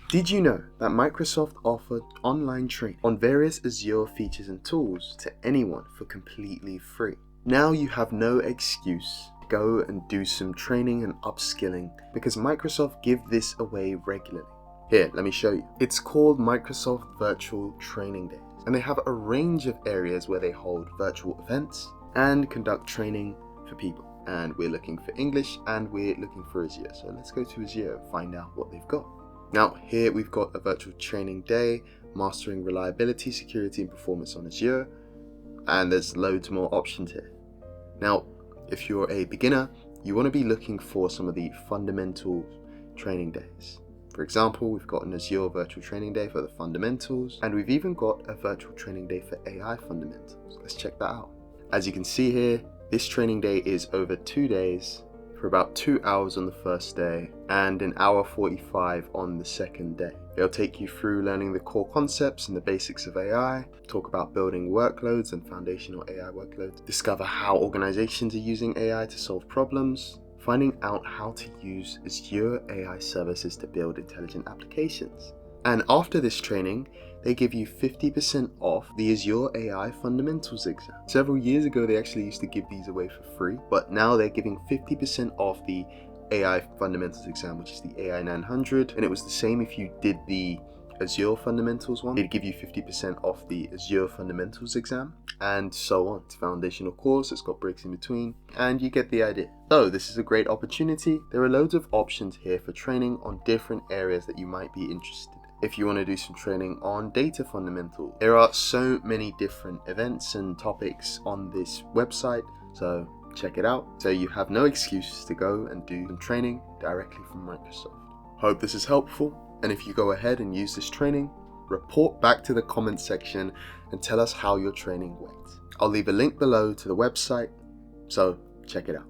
Did you know that Microsoft offered online training on various Azure features and tools to anyone for completely free? Now you have no excuse to go and do some training and upskilling because Microsoft give this away regularly. Here, let me show you. It's called Microsoft Virtual Training Days, and they have a range of areas where they hold virtual events and conduct training for people. And we're looking for English and we're looking for Azure. So let's go to Azure and find out what they've got. Now here we've got a virtual training day, mastering reliability, security and performance on Azure, and there's loads more options here. Now if you're a beginner, you want to be looking for some of the fundamental training days. For example, we've got an Azure virtual training day for the fundamentals, and we've even got a virtual training day for AI fundamentals. Let's check that out. As you can see here, this training day is over 2 days, for about 2 hours on the first day and an hour 45 on the second day. They'll take you through learning the core concepts and the basics of AI, talk about building workloads and foundational AI workloads, discover how organizations are using AI to solve problems, finding out how to use Azure AI services to build intelligent applications. And after this training, they give you 50% off the Azure AI Fundamentals exam. Several years ago, they actually used to give these away for free, but now they're giving 50% off the AI Fundamentals exam, which is the AI 900. And it was the same if you did the Azure Fundamentals one. They'd give you 50% off the Azure Fundamentals exam, and so on. It's a foundational course, it's got breaks in between, and you get the idea. So this is a great opportunity. There are loads of options here for training on different areas that you might be interested in. If you want to do some training on data fundamentals, there are so many different events and topics on this website, so check it out. So you have no excuse to go and do some training directly from Microsoft. Hope this is helpful, and if you go ahead and use this training, report back to the comment section and tell us how your training went. I'll leave a link below to the website, so check it out.